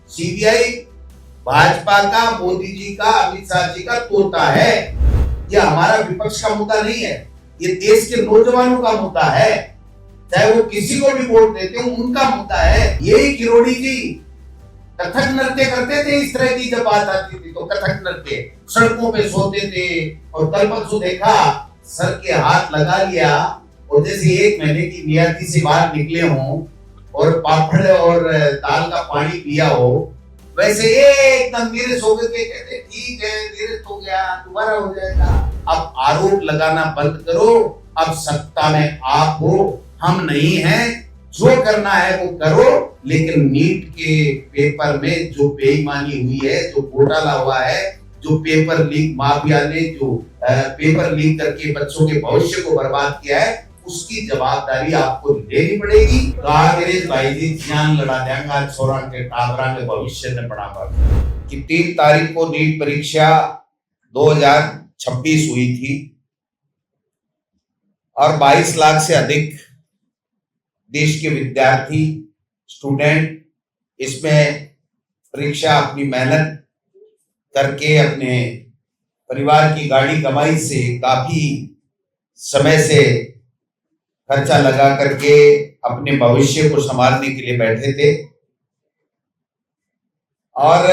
CBI Bhajpa का, मोदी जी का, अमित शाह जी का तोता है। ये हमारा विपक्ष का मुद्दा नहीं है, ये देश के नौजवानों का मुद्दा है। चाहे वो किसी को भी वोट देते हो, उनका मुद्दा है। यही किरोड़ी जी कथक नृत्य करते थे इस तरह की, जब बात आती थी तो कथक नृत्य सड़कों पे सोते थे। और कल परसों देखा, सर के हाथ लगा लिया और जैसे 1 महीने की मियादी से बाहर निकले हों और पापड़ और दाल का पानी पिया हो, वैसे एकदम धीरे सो के कहते ठीक है, धीरे सो गया, दोबारा हो जाएगा। अब आरोप लगाना बंद करो। अब सत्ता में आप हो, हम नहीं हैं। जो करना है वो करो, लेकिन नीट के पेपर में जो बेईमानी हुई है, जो घोटाला हुआ है, जो पेपर लीक माफिया ने जो पेपर लीक करके बच्चों के भविष्य को बर्बाद किया है, उसकी जवाबदारी आपको लेनी पड़ेगी। कांग्रेस भाई जी जान लड़ा देंगे छोरा के टाबरा के भविष्य ने बराबर कि 3 तारीख को नीट परीक्षा 2026 हुई थी और 22 लाख से अधिक देश के विद्यार्थी, स्टूडेंट इसमें परीक्षा अपनी मेहनत करके अपने परिवार की गाड़ी कमाई से काफी समय से खर्चा लगा करके अपने भविष्य को संभालने के लिए बैठे थे। और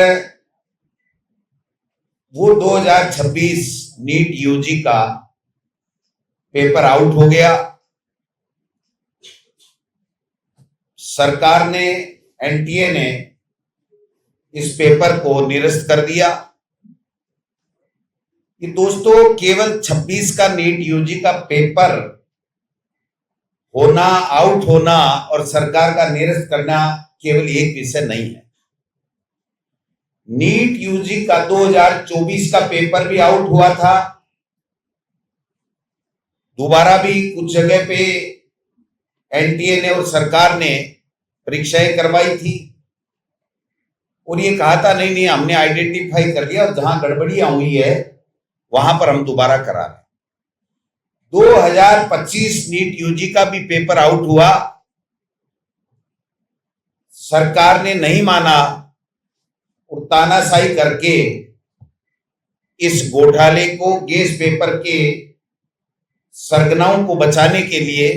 वो 2026 नीट यूजी का पेपर आउट हो गया। सरकार ने, एनटीए ने इस पेपर को निरस्त कर दिया कि दोस्तों केवल 26 का नीट यूजी का पेपर होना, आउट होना और सरकार का निरस्त करना केवल एक विषय नहीं है। नीट यूजी का 2024 का पेपर भी आउट हुआ था, दोबारा भी कुछ जगह पे एनटीए ने और सरकार ने परीक्षाएं करवाई थी और ये कहा था नहीं नहीं हमने आइडेंटिफाई कर लिया और जहां गड़बड़ियां हुई है वहां पर हम दोबारा करा रहे। 2025 नीट यूजी का भी पेपर आउट हुआ, सरकार ने नहीं माना और तानाशाही करके इस घोटाले को, गेस पेपर के सरगनाओं को बचाने के लिए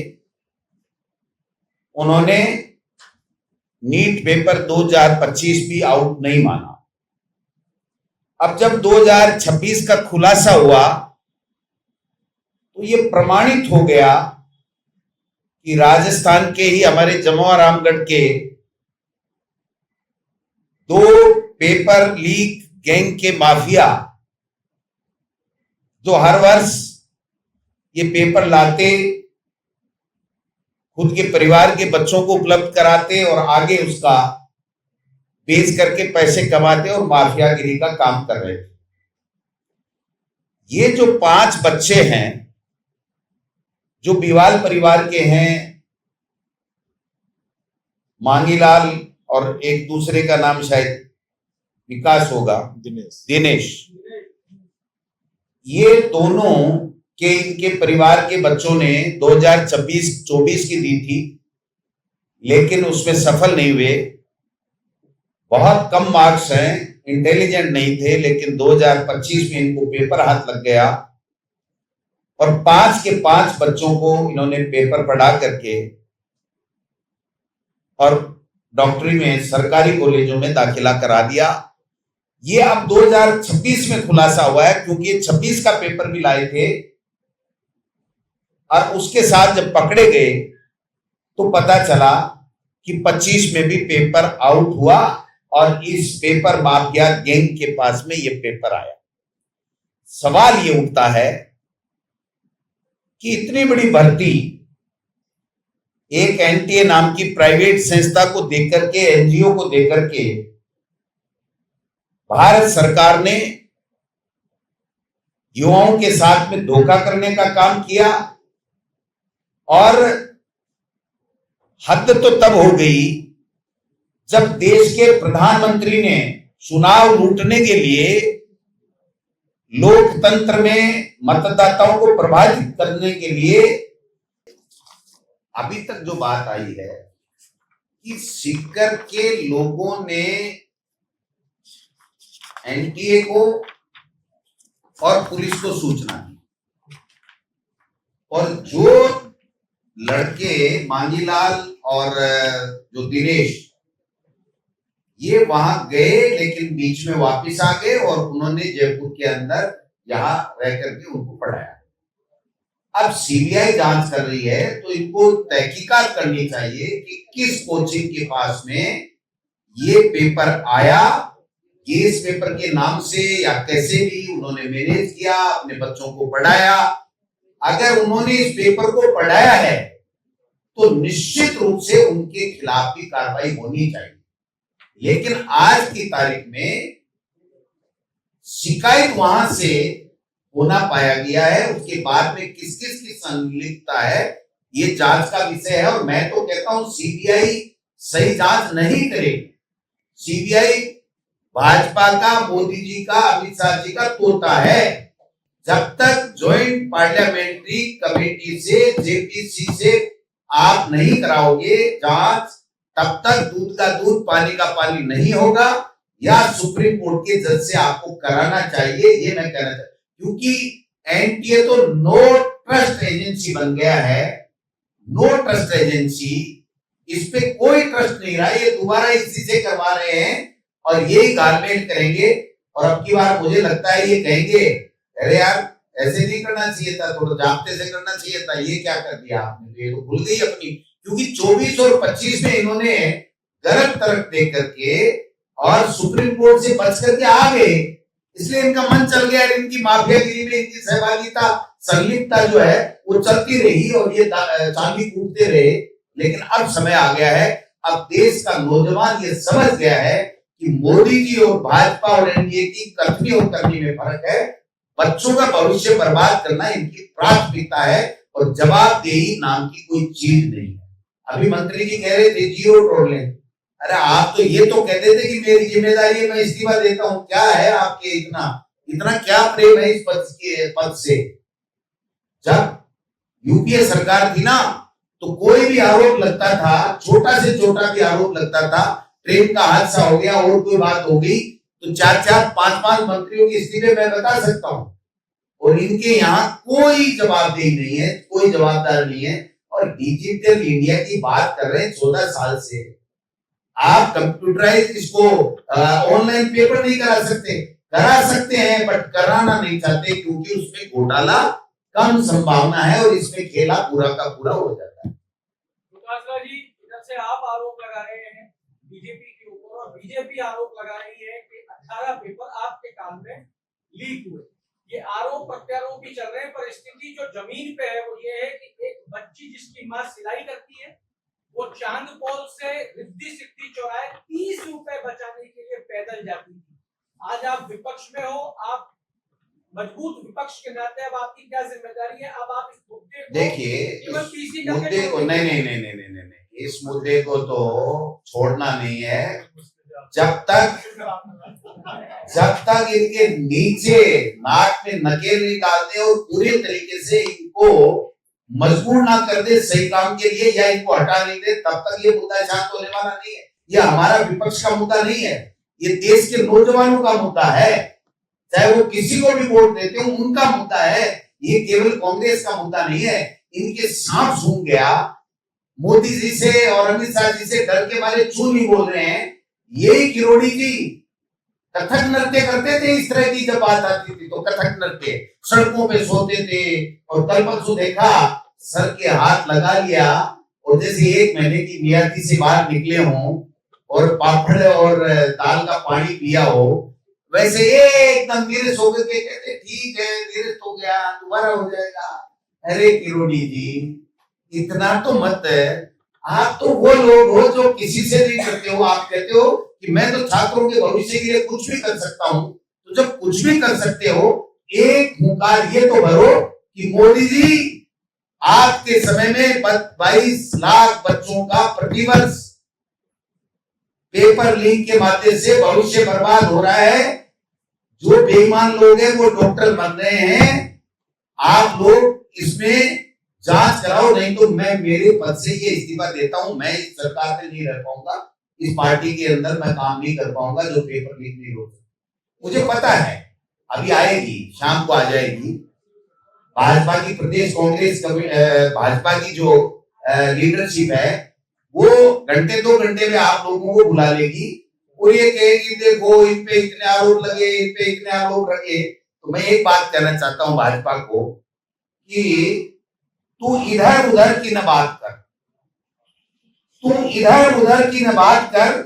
उन्होंने नीट पेपर 2025 भी आउट नहीं माना। अब जब 2026 का खुलासा हुआ तो ये प्रमाणित हो गया कि राजस्थान के ही हमारे जमोरामगढ़ के 2 पेपर लीक गैंग के माफिया जो हर वर्ष ये पेपर लाते, खुद के परिवार के बच्चों को उपलब्ध कराते और आगे उसका बेच करके पैसे कमाते और माफियागिरी का काम कर रहे थे। ये जो 5 बच्चे हैं जो बिवाल परिवार के हैं, मांगीलाल और एक दूसरे का नाम शायद विकास होगा, दिनेश, ये दोनों के इनके परिवार के बच्चों ने 2024 की दी थी, लेकिन उसमें सफल नहीं हुए। बहुत कम मार्क्स हैं, इंटेलिजेंट नहीं थे, लेकिन 2025 में इनको पेपर हाथ लग गया और 5 के 5 बच्चों को इन्होंने पेपर पढ़ा करके और डॉक्टरी में सरकारी कॉलेजों में दाखिला करा दिया। ये अब 2026 में खुलासा हुआ है, क्योंकि ये 26 का पेपर भी लाए थे और उसके साथ जब पकड़े गए तो पता चला कि 25 में भी पेपर आउट हुआ और इस पेपर माफिया गैंग के पास में ये पेपर आया। सवाल ये उठता है कि इतनी बड़ी भर्ती एक एनटीए नाम की प्राइवेट संस्था को देकर के, एनजीओ को देकर के भारत सरकार ने युवाओं के साथ में धोखा करने का काम किया। और हद तो तब हो गई जब देश के प्रधानमंत्री ने चुनाव लूटने के लिए, लोकतंत्र में मतदाताओं को प्रभावित करने के लिए, अभी तक जो बात आई है कि सीकर के लोगों ने एनटीए को और पुलिस को सूचना दी, और जो लड़के मांगीलाल और जो दिनेश, ये वहां गए लेकिन बीच में वापस आ गए और उन्होंने जयपुर के अंदर यहां रह करके उनको पढ़ाया। अब सीबीआई जांच कर रही है, तो इनको तहकीकात करनी चाहिए कि किस कोचिंग के पास में ये पेपर आया, ये इस पेपर के नाम से या कैसे भी उन्होंने मैनेज किया, अपने बच्चों को पढ़ाया। अगर उन्होंने इस पेपर को पढ़ाया है तो निश्चित रूप से उनके खिलाफ भी कार्रवाई होनी चाहिए। लेकिन आज की तारीख में शिकायत वहां से होना पाया गया है, उसके बाद में किस किस की संलिप्तता है ये जांच का विषय है। और मैं तो कहता हूं सीबीआई सही जांच नहीं करेगी। सीबीआई भाजपा का, मोदी जी का, अमित शाह जी का तोता है। जब तक ज्वाइंट पार्लियामेंट्री कमेटी से, जेपीसी से आप नहीं कराओगे जांच, तब तक दूध का दूध पानी का पानी नहीं होगा, या सुप्रीम कोर्ट के जज से आपको कराना चाहिए, ये मैं कहना चाहता हूं। क्योंकि एनटीए तो नो ट्रस्ट एजेंसी बन गया है, नो ट्रस्ट एजेंसी, इस पे कोई ट्रस्ट नहीं रहा। ये दोबारा इसी से करवा रहे हैं और यही गारमेंट करेंगे। और अब की बार मुझे लगता है ये कहेंगे, अरे यार ऐसे नहीं करना चाहिए था, थोड़ा जाप्ते से करना चाहिए था, ये क्या कर दिया आपने, ये तो भूल गई अपनी। क्योंकि 24 और 25 में इन्होंने गलत तरक दे करके और सुप्रीम कोर्ट से बच करके आ गए, इसलिए इनका मन चल गया। इनकी माफियागिरी में इनकी सहभागिता, संलिप्तता जो है वो चलती रही और ये चांदी कूटते रहे। लेकिन अब समय आ गया है, अब देश का नौजवान ये समझ गया है कि मोदी जी और भाजपा और एनडीए की कथनी और करनी में फर्क है। बच्चों का भविष्य बर्बाद करना इनकी प्राथमिकता है और जवाबदेही नाम की कोई चीज नहीं है। अभी मंत्री जी कह रहे थे जीरो टॉलरेंस, अरे आप तो ये तो कहते थे कि मेरी जिम्मेदारी है, मैं इस्तीफा देता हूं। क्या है आपके इतना क्या प्रेम है इस पद से? जब यूपीए सरकार थी ना, तो कोई भी आरोप लगता था, छोटा से छोटा भी आरोप लगता था, ट्रेन का हादसा हो गया और कोई बात हो गई, तो 4-4, 5-5 मंत्रियों के इस्तीफे मैं बता सकता हूं। और इनके यहाँ कोई जवाबदेही नहीं है, कोई जवाबदार नहीं है। और डिजिटल इंडिया की बात कर रहे हैं 14 साल से, आप कंप्यूटराइज इसको ऑनलाइन पेपर नहीं करा सकते हैं, बट कराना नहीं चाहते क्योंकि उसमें घोटाला कम संभावना है और इसमें खेला पूरा का पूरा हो जाता है। जी, इधर से आप आरोप लगा रहे हैं बीजेपी के ऊपर, और बीजेपी आरोप लगा रही है कि 18 पेपर आपके काम में लीक हुए। ये आरोप प्रत्यारोप भी चल रहे हैं, पर स्थिति जो जमीन पे है वो ये है कि एक बच्ची जिसकी माँ सिलाई करती है, वो चांदपोल से रिद्धि सिद्धि चौराहे 30 रुपए बचाने के लिए पैदल जाती थी। आज आप विपक्ष में हो, आप मजबूत विपक्ष के नाते अब आपकी क्या जिम्मेदारी है? अब आप इस मुद्दे को देखिए, मुद्दे को नहीं, इस मुद्दे को तो छोड़ना नहीं है। जब तक इनके नीचे नाक में नकेल नहीं डालते और पूरे तरीके से इनको मजबूर ना कर दे सही काम के लिए, या इनको हटा नहीं दे, तब तक ये मुद्दा शांत होने वाला नहीं है। ये हमारा विपक्ष का मुद्दा नहीं है, ये देश के नौजवानों का मुद्दा है। चाहे वो किसी को भी वोट देते हो, उनका मुद्दा है। ये केवल कांग्रेस का मुद्दा नहीं है। इनके सांप सूंघ गया, मोदी जी से और अमित शाह जी से डर के मारे चू नहीं बोल रहे हैं। यही किरोड़ी जी कथक नृत्य करते थे, इस तरह की जब बात आती थी तो कथक नृत्य, सड़कों पे सोते थे। और कल परसों देखा, सर के हाथ लगा लिया और जैसे 1 महीने की मियादी से बाहर निकले हों और पापड़ और दाल का पानी पिया हो, वैसे एकदम नीरस होकर के कहते ठीक है, नीरस हो गया, दोबारा हो जाएगा। अरे किरोड़ी जी, इतना तो मत है। आप तो वो लोग हो जो किसी से नहीं करते हो। आप कहते हो कि मैं तो छात्रों के भविष्य के लिए कुछ भी कर सकता हूं। तो जब कुछ भी कर सकते हो, एक हुंकार ये तो भरो कि मोदी जी, आपके समय में 22 लाख बच्चों का प्रतिवर्ष पेपर लीक के माध्यम से भविष्य बर्बाद हो रहा है। जो बेईमान लोग हैं वो डॉक्टर बन रहे हैं। आप लोग इसमें जांच कराओ, नहीं तो मैं मेरे पद से ये इस्तीफा देता हूं। मैं इस सरकार में नहीं रह पाऊंगा, इस पार्टी के अंदर मैं काम नहीं कर पाऊंगा जो पेपर लीक नहीं हो सकता। मुझे पता है अभी आएगी, शाम को आ जाएगी। भाजपा की प्रदेश कांग्रेस भाजपा की जो लीडरशिप है वो घंटे 2 घंटे में आप लोगों को बुला लेगी और ये कहेगी देखो इन पे इतने आरोप लगे, इन पे इतने आरोप लगे। तो मैं एक बात कहना चाहता हूं भाजपा को कि तू इधर उधर की न बात कर, तू इधर उधर की न बात कर,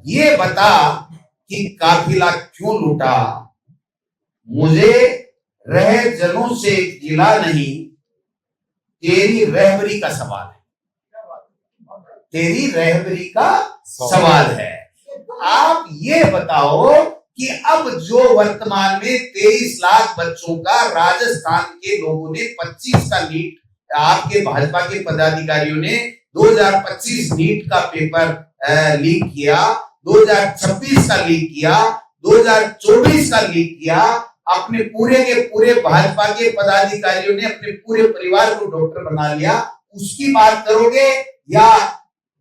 ये बता कि काफिला क्यों लूटा। मुझे रह जनों से गिला नहीं, तेरी रहबरी का सवाल है, तेरी रहबरी का सवाल है। आप ये बताओ कि अब जो वर्तमान में 23 लाख बच्चों का राजस्थान के लोगों ने 25 का नीट, आपके भाजपा के पदाधिकारियों ने 2025 नीट का पेपर लीक किया, 2026 का लीक किया, 2024 का लीक किया। अपने पूरे के पूरे भाजपा के पदाधिकारियों ने अपने पूरे परिवार को डॉक्टर बना लिया, उसकी बात करोगे या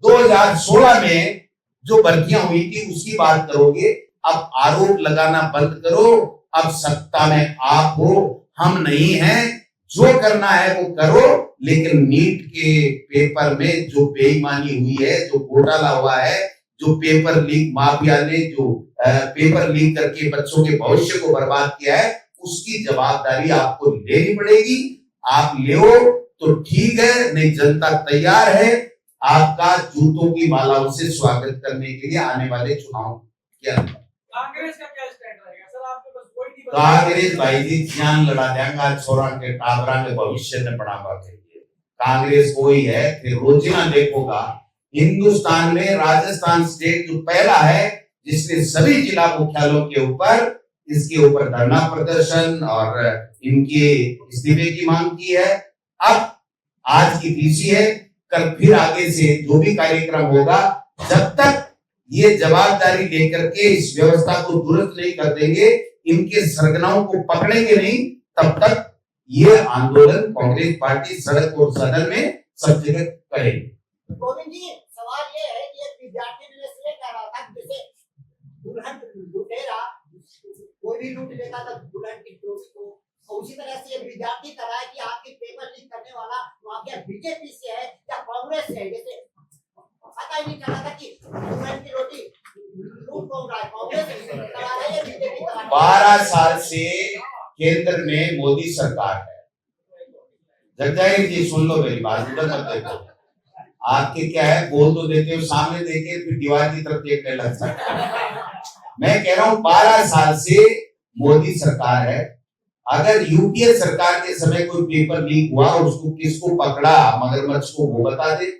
2016 में जो भर्तियां हुई थी उसकी बात करोगे? अब आरोप लगाना बंद करो, अब सत्ता में आप हो, हम नहीं हैं। जो करना है वो करो, लेकिन नीट के पेपर में जो बेईमानी हुई है, जो घोटाला हुआ है, जो पेपर लीक माफिया ने जो पेपर लीक करके बच्चों के भविष्य को बर्बाद किया है, उसकी जवाबदारी आपको लेनी पड़ेगी। आप ले तो ठीक है, नहीं जनता तैयार है आपका जूतों की मालाओं से स्वागत करने के लिए आने वाले चुनाव के अंदर। कांग्रेस का क्या स्टैंड रहेगा सर? आपके पास कोई नहीं कांग्रेस भाई जी जान लड़ा देंगे छोरा के टाबरा के भविष्य में बढ़ावा के लिए। कांग्रेस कोई है फिर रोजिना देखोगा हिंदुस्तान में राजस्थान स्टेट जो पहला है जिसने सभी जिला मुख्यालयों के ऊपर इसके ऊपर धरना प्रदर्शन और इनके इस्तीफे की मांग की है। अब आज की तीसरी है, कल फिर आगे से जो भी कार्यक्रम होगा, जब तक ये जवाबदारी लेकर के इस व्यवस्था को दुरुस्त नहीं कर देंगे, इनके सरगनाओं को पकड़ेंगे नहीं, तब तक ये आंदोलन कांग्रेस पार्टी सड़क और सदन में सब जगह करेगी। गोविंद जी, सवाल ये है कि एक विद्यार्थी ने इसलिए कह रहा था जैसे दुल्हन लुटेरा कोई भी लूट लेता था दुल्हन की डोली को, और उसी तरह से एक विद्यार्थी कह रहा है कि आपके पेपर लीक करने वाला वहां क्या बीजेपी से है या कांग्रेस से है। जैसे पता ही नहीं चला था कि दुल्हन की रोटी लूट कौन रहा है, कांग्रेस करा रहा है या बीजेपी करा रहा है। 12 साल से केंद्र में मोदी सरकार है। जगजाहिर जी सुन लो मेरी बात, उधर मत देखो। आपके क्या है, बोल तो देते हो, सामने देखे फिर दीवार की तरफ देखने लग सकते। मैं कह रहा हूं 12 साल से मोदी सरकार है। अगर यूपीए सरकार के समय कोई पेपर लीक हुआ, उसको किसको पकड़ा मगरमच्छ को, वो बता दे।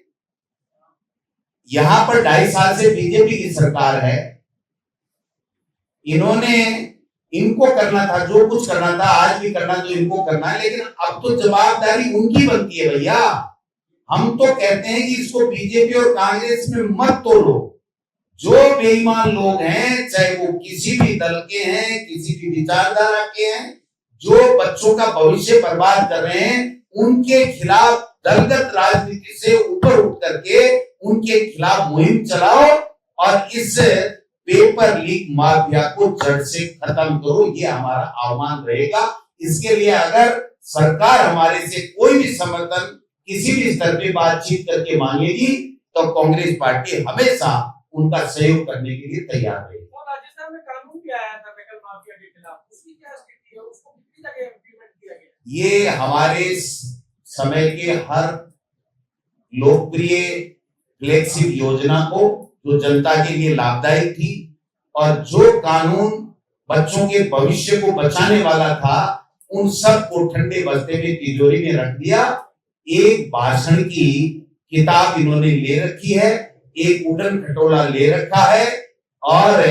यहां पर 2.5 साल से बीजेपी की सरकार है। इनको करना था जो कुछ करना था, आज भी करना तो इनको करना है, लेकिन अब तो जवाबदारी उनकी बनती है भैया। हम तो कहते हैं कि इसको बीजेपी और कांग्रेस में मत तोड़ो। जो बेईमान लोग हैं, चाहे वो किसी भी दल के हैं, किसी भी विचारधारा के हैं, जो बच्चों का भविष्य बर्बाद कर रहे हैं, उनके खिलाफ दलगत राजनीति से ऊपर उठ करके उनके खिलाफ मुहिम चलाओ और इस पेपर लीक माफिया को जड़ से खत्म करो। ये हमारा आह्वान रहेगा। इसके लिए अगर सरकार हमारे से कोई भी समर्थन किसी भी स्तर पे बातचीत करके मांगेगी तो कांग्रेस पार्टी हमेशा उनका सहयोग करने के लिए तैयार रहेगी। राजस्थान में कानून भी आया था पेपर माफिया के खिलाफ, उसकी क्या स्थिति है? उसको कितनी जगह इम्प्लीमेंट किया गया? ये हमारे समय के हर लोकप्रिय फ्लैगशिप योजना को जो जनता के लिए लाभदायक थी और जो कानून बच्चों के भविष्य को बचाने वाला था, उन सब को ठंडे बस्ते में तिजोरी में रख दिया। एक भाषण की किताब इन्होंने ले रखी है, एक उड़न खटोला ले रखा है और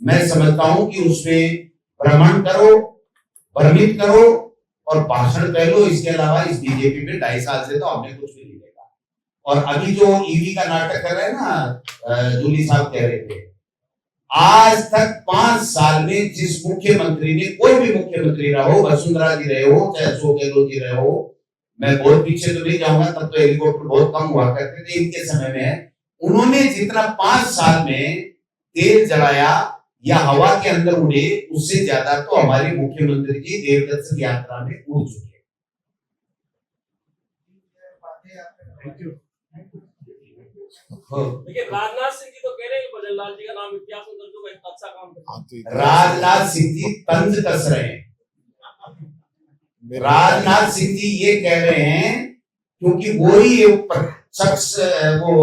मैं समझता हूं कि उसमें भ्रमण करो, भ्रमित करो और भाषण कह लो। इसके अलावा इस बीजेपी में 2.5 साल से तो हमने कुछ भी नहीं देखा। और अभी जो ईवी का नाटक कर रहे हैं ना, जूली साहब कह रहे थे, आज तक 5 साल में जिस मुख्यमंत्री ने, कोई भी मुख्यमंत्री रहा हो, वसुंधरा जी रहे हो, चाहे अशोक गहलोत जी रहे हो, मैं बहुत पीछे तो नहीं जाऊंगा, तब तो हेलीकॉप्टर बहुत कम हुआ करते थे, इनके समय में उन्होंने जितना 5 साल में तेल जलाया या हवा के अंदर उड़े, उससे ज्यादा तो हमारे मुख्यमंत्री जी देवदर्शन यात्रा में उड़ चुके। लेकिन राजनाथ सिंह जी तो कह रहे हैं भजनलाल जी का नाम इतिहास में दर्ज होगा, इतना अच्छा काम करते हैं। राजनाथ सिंह जी तंज कस रहे हैं। राजनाथ सिंह जी ये कह रहे हैं क्योंकि वो ही शख्स, वो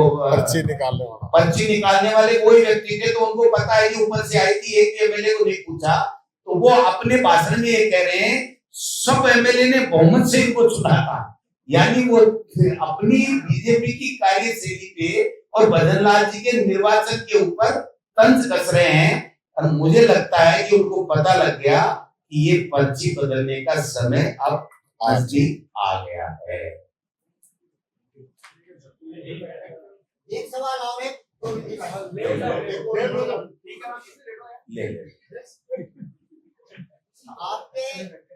पर्ची निकालने वाले कोई व्यक्ति थे, तो उनको पता है कि ऊपर से आई थी, एक एमएलए को नहीं पूछा, तो वो अपने भाषण में ये कह रहे हैं सब एमएलए ने बहुमत से इनको चुना था। यानी वो अपनी बीजेपी की कार्यशैली पे और भजनलाल जी के निर्वाचन के ऊपर तंज कस रहे हैं। और मुझे लगता है कि उनको पता लग गया कि ये पर्ची बदलने का समय अब नजदीक आ गया है। एक सवाल और है, ले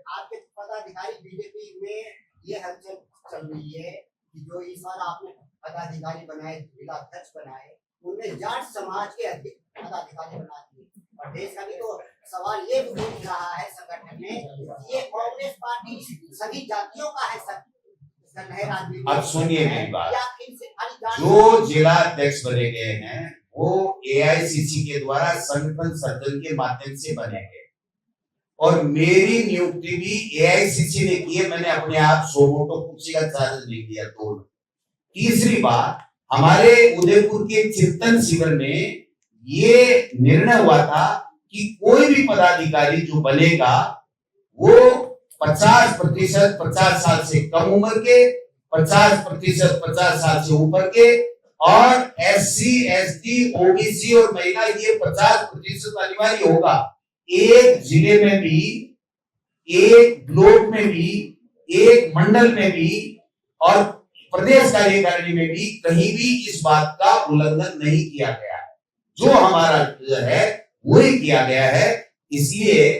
आपके पदाधिकारी बीजेपी में ये हलचल चल रही है कि जो इस बार आपने पदाधिकारी बनाए, जिला अध्यक्ष बनाए, उनमें जाट समाज के अधिक पदाधिकारी बना दिए। और देश का भी तो सवाल ये उठ रहा है संगठन में, ये कांग्रेस पार्टी सभी जातियों का है सब। अब सुनिए मेरी बात, जो जिला अध्यक्ष बने गए हैं वो एआईसीसी के द्वारा संगठन सर्जन के माध्यम से बने गए, और मेरी नियुक्ति भी एआईसीसी ने की है। मैंने अपने आप 100 वोटों कुर्सी का चार्ज नहीं दिया। तो तीसरी बात, हमारे उदयपुर के चिंतन शिविर में ये निर्णय हुआ था कि कोई भी पदाधिकारी जो बनेगा वो 50% 50 साल से कम उम्र के, 50% 50 साल से ऊपर के, और एससी एसटी ओबीसी और महिला ये 50% अनिवार्य होगा। एक जिले में भी, एक ब्लॉक में भी, एक मंडल में भी और प्रदेश कार्यकारिणी में भी कहीं भी इस बात का उल्लंघन नहीं किया गया है। जो हमारा है वही किया गया है। इसलिए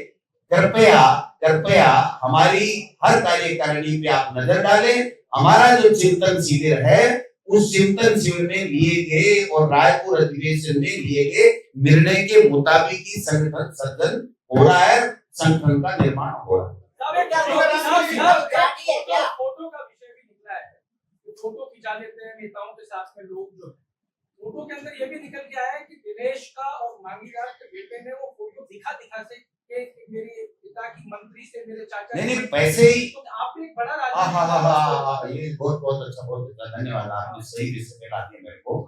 कृपया कृपया हमारी हर कार्यकारिणी पे आप नजर डालें। हमारा जो चिंतन शिविर है उस चिंतन शिविर में लिए गए और रायपुर अधिवेशन में लिए गए निर्णय के मुताबिक ही संगठन सर्जन हो रहा है, संगठन का निर्माण हो रहा है। फोटो का विषय भी निकला है, फोटो खिंचा लेते हैं नेताओं के साथ में लोग, जो फोटो के अंदर ये भी निकल के आया है कि दिनेश का और मांगीराज के बेटे ने वो फोटो दिखा से कि मेरे पिता की मंत्री से मेरे चाचा नहीं पैसे ही, तो आपने एक बड़ा ये बहुत अच्छा धन्यवाद, आपने सही विषय पे ला दिया मेरे को।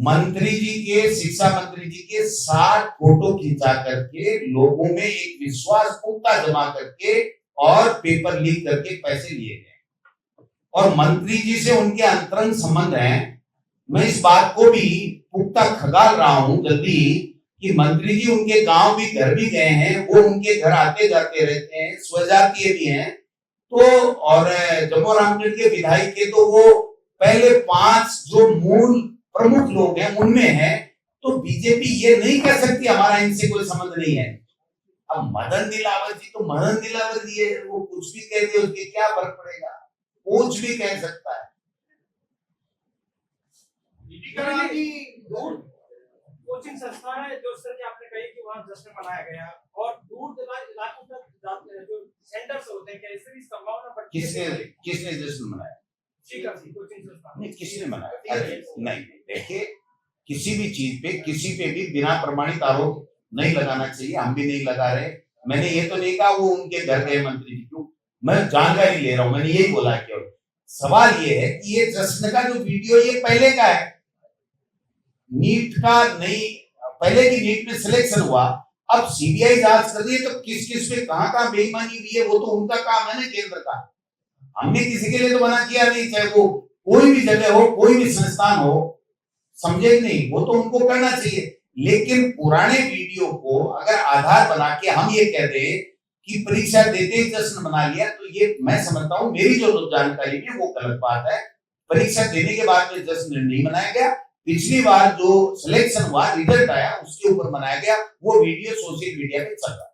मंत्री जी के, शिक्षा मंत्री जी के 60 फोटो खिंचा करके लोगों में एक विश्वास पुख्ता जमा करके और पेपर लीक करके पैसे लिए गए, और मंत्री जी से उनके अंतरंग संबंध हैं। मैं इस बात को भी पुख्ता खगाल रहा हूं जल्दी कि मंत्री जी उनके गांव भी, घर भी गए हैं, वो उनके घर आते जाते रहते हैं, स्वजातीय भी हैं। तो और जम्मू रामगढ़ के विधायक के तो वो पहले 5 जो मूल प्रमुख लोग हैं उनमें है। तो बीजेपी ये नहीं कह सकती हमारा इनसे कोई संबंध नहीं है। अब मदन दिलावर जी तो मदन दिलावर जी है, वो कुछ भी कह दे उसके क्या फर्क पड़ेगा, कुछ भी कह सकता है। कोचिंग संस्थान है जो सर आपने कही कि वहाँ जश्न मनाया गया, और दूर इलाकों तक जो सेंटर्स होते हैं, क्या इससे संभावना बढ़ती है? किसने जश्न मनाया? कोचिंग संस्थान नहीं, किसी ने मनाया? अरे नहीं, देखिए किसी भी चीज पे, किसी पे भी बिना प्रमाणित आरोप नहीं लगाना चाहिए। हम भी नहीं लगा रहे। मैंने ये तो नहीं कहा वो उनके घर गए मंत्री जी, क्यों, मैं जानकारी ले रहा हूं। मैंने यही बोला कि सवाल ये है कि ये जश्न का जो वीडियो ये पहले का है, नीट का नहीं, पहले की नीट में सिलेक्शन हुआ, अब सीबीआई जांच कर रही है, तो किस किस पे कहां बेईमानी हुई है वो तो उनका काम है ना, केंद्र का। हमने किसी के लिए तो मना किया नहीं, चाहे वो कोई भी जगह हो, कोई भी संस्थान हो, समझे नहीं, वो तो उनको करना चाहिए। लेकिन पुराने वीडियो को अगर आधार बना के हम ये कहते हैं कि परीक्षा देते ही जश्न मना लिया, तो ये मैं समझता हूं मेरी जो जानकारी है वो गलत बात है। परीक्षा देने के बाद में जश्न नहीं मनाया गया। पिछली बार जो सिलेक्शन हुआ, रिजल्ट आया, उसके ऊपर मनाया गया। वो वीडियो सोशल मीडिया पे चल रहा है।